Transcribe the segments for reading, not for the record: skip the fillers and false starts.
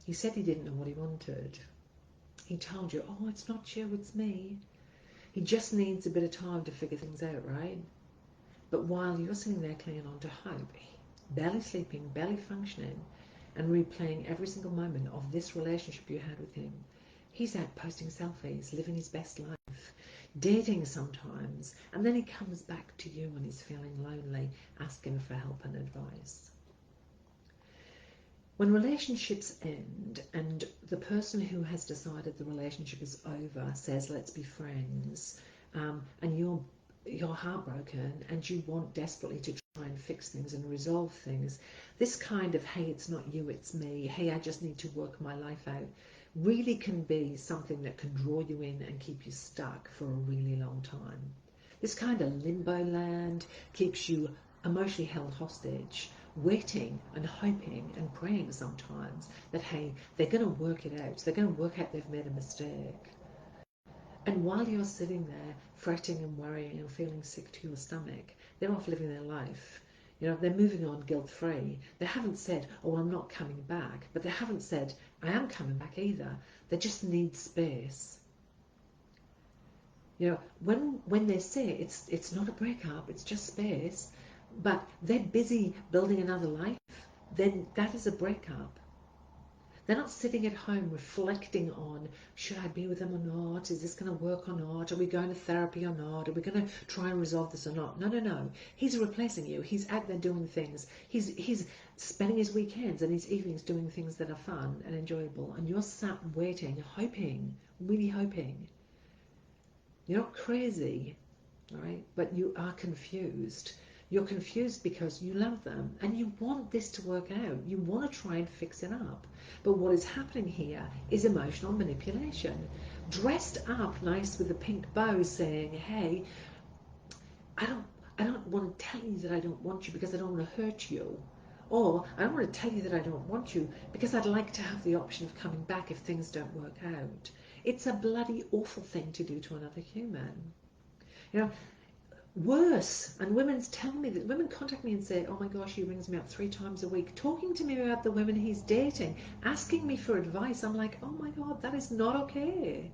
He said he didn't know what he wanted. He told you, oh, it's not you, it's me. He just needs a bit of time to figure things out, right? But while you're sitting there clinging on to hope, barely sleeping, barely functioning, and replaying every single moment of this relationship you had with him, he's out posting selfies, living his best life, dating sometimes, and then he comes back to you when he's feeling lonely, asking for help and advice. When relationships end and the person who has decided the relationship is over says, let's be friends, and you're heartbroken and you want desperately to try and fix things and resolve things, this kind of, hey, it's not you, it's me, hey, I just need to work my life out, really can be something that can draw you in and keep you stuck for a really long time. This kind of limbo land keeps you emotionally held hostage, waiting and hoping and praying sometimes that, hey, they're going to work it out. They're going to work out they've made a mistake. And while you're sitting there fretting and worrying and feeling sick to your stomach, they're off living their life. You know, they're moving on guilt-free. They haven't said, oh, I'm not coming back. But they haven't said, I am coming back either. They just need space. You know, when they say it's not a breakup, it's just space, but they're busy building another life, then that is a breakup. They're not sitting at home reflecting on, should I be with them or not? Is this going to work or not? Are we going to therapy or not? Are we going to try and resolve this or not? No, no, no. He's replacing you. He's out there doing things. He's spending his weekends and his evenings doing things that are fun and enjoyable. And you're sat waiting, hoping, really hoping. You're not crazy, right? But you are confused. You're confused because you love them and you want this to work out. You want to try and fix it up. But what is happening here is emotional manipulation. Dressed up nice with a pink bow saying, hey, I don't want to tell you that I don't want you because I don't want to hurt you. Or I don't want to tell you that I don't want you because I'd like to have the option of coming back if things don't work out. It's a bloody awful thing to do to another human. You know, worse, and women tell me that women contact me and say, oh my gosh, he rings me up 3 times a week talking to me about the women he's dating, asking me for advice. I'm like, oh my god, that is not okay.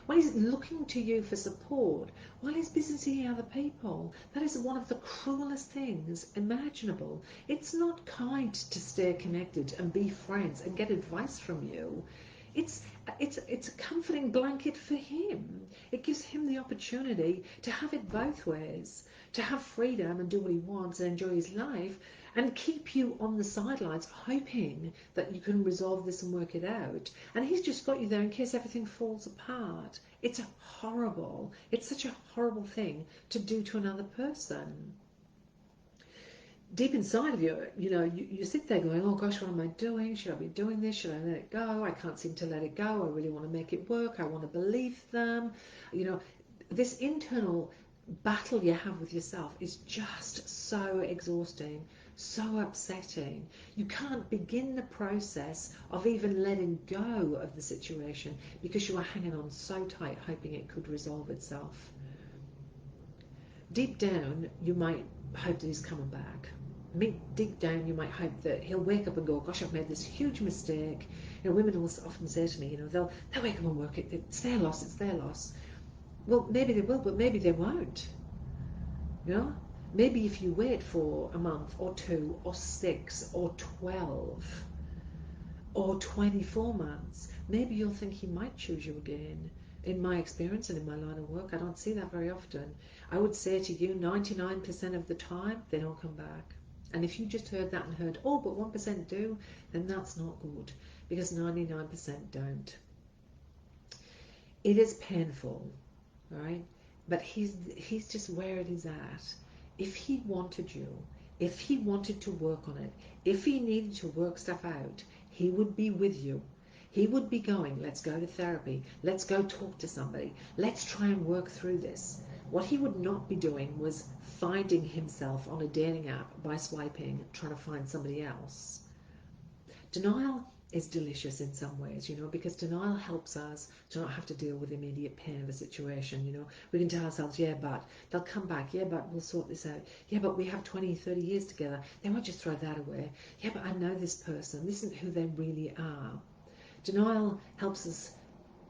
When he's looking to you for support while he's busy seeing other people, that is one of the cruelest things imaginable. It's not kind to stay connected and be friends and get advice from you. It's a comforting blanket for him. It gives him the opportunity to have it both ways, to have freedom and do what he wants and enjoy his life, and keep you on the sidelines hoping that you can resolve this and work it out. And he's just got you there in case everything falls apart. It's horrible. It's such a horrible thing to do to another person. Deep inside of you, you sit there going, oh gosh, what am I doing? Should I be doing this? Should I let it go? I can't seem to let it go. I really want to make it work. I want to believe them. This internal battle you have with yourself is just so exhausting, so upsetting. You can't begin the process of even letting go of the situation because you are hanging on so tight, hoping it could resolve itself. Deep down, you might hope that he's coming back. Deep down, you might hope that he'll wake up and go, gosh, I've made this huge mistake. Women will often say to me, they'll wake up and work it. It's their loss, it's their loss. Well, maybe they will, but maybe they won't. Maybe if you wait for a month or 2 or 6 or 12 or 24 months, maybe you'll think he might choose you again. In my experience and in my line of work, I don't see that very often. I would say to you, 99% of the time, they don't come back. And if you just heard that and heard, oh, but 1% do, then that's not good, because 99% don't. It is painful, right? But he's just where it is at. If he wanted you, if he wanted to work on it, if he needed to work stuff out, he would be with you. He would be going, let's go to therapy, let's go talk to somebody, let's try and work through this. What he would not be doing was finding himself on a dating app by swiping, trying to find somebody else. Denial is delicious in some ways, because denial helps us to not have to deal with immediate pain of a situation. We can tell ourselves, yeah, but they'll come back. Yeah, but we'll sort this out. Yeah, but we have 20, 30 years together. They won't just throw that away. Yeah, but I know this person. This isn't who they really are. Denial helps us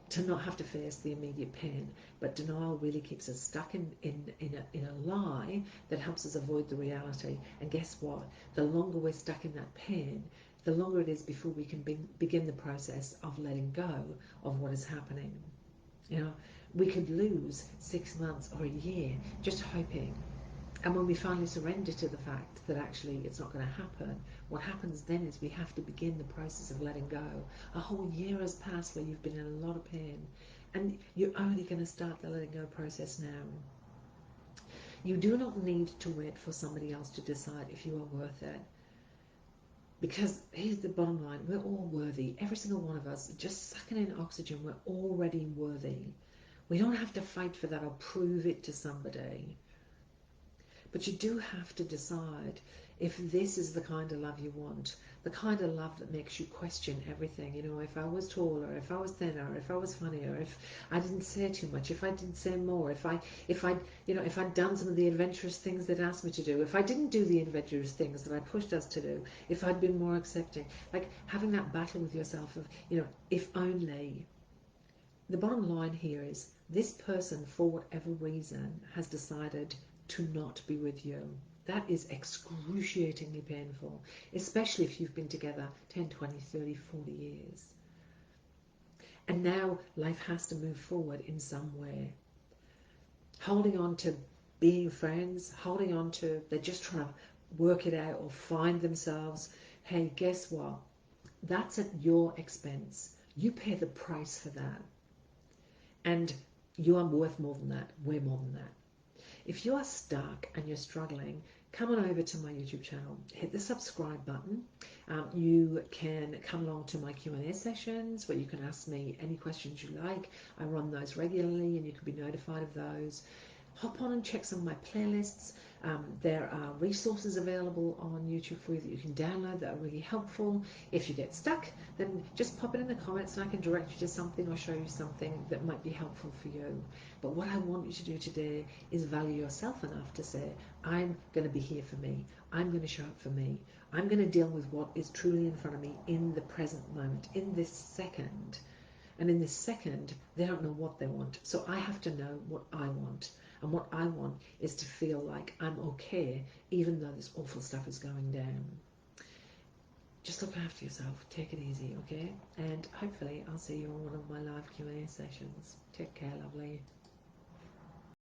to not have to face the immediate pain, but denial really keeps us stuck in a lie that helps us avoid the reality. And guess what? The longer we're stuck in that pain, the longer it is before we can begin the process of letting go of what is happening. You know, we could lose 6 months or a year just hoping. And when we finally surrender to the fact that actually it's not going to happen, what happens then is we have to begin the process of letting go. A whole year has passed where you've been in a lot of pain, and you're only going to start the letting go process now. You do not need to wait for somebody else to decide if you are worth it. Because here's the bottom line, we're all worthy. Every single one of us, just sucking in oxygen, we're already worthy. We don't have to fight for that or prove it to somebody. But you do have to decide if this is the kind of love you want, the kind of love that makes you question everything. You know, if I was taller, if I was thinner, if I was funnier, if I didn't say too much, if I didn't say more, if I'd done some of the adventurous things that asked me to do, if I didn't do the adventurous things that I pushed us to do, if I'd been more accepting, like having that battle with yourself of, if only. The bottom line here is this person, for whatever reason, has decided to not be with you. That is excruciatingly painful, especially if you've been together 10, 20, 30, 40 years. And now life has to move forward in some way. Holding on to being friends, holding on to, they're just trying to work it out or find themselves. Hey, guess what? That's at your expense. You pay the price for that. And you are worth more than that, way more than that. If you are stuck and you're struggling, come on over to my YouTube channel, hit the subscribe button. You can come along to my Q&A sessions where you can ask me any questions you like. I run those regularly and you can be notified of those. Hop on and check some of my playlists. There are resources available on YouTube for you that you can download that are really helpful. If you get stuck, then just pop it in the comments and I can direct you to something or show you something that might be helpful for you. But what I want you to do today is value yourself enough to say, I'm going to be here for me. I'm going to show up for me. I'm going to deal with what is truly in front of me in the present moment, in this second. And in this second, they don't know what they want. So I have to know what I want. And what I want is to feel like I'm okay, even though this awful stuff is going down. Just look after yourself. Take it easy, okay? And hopefully I'll see you on one of my live Q&A sessions. Take care, lovely.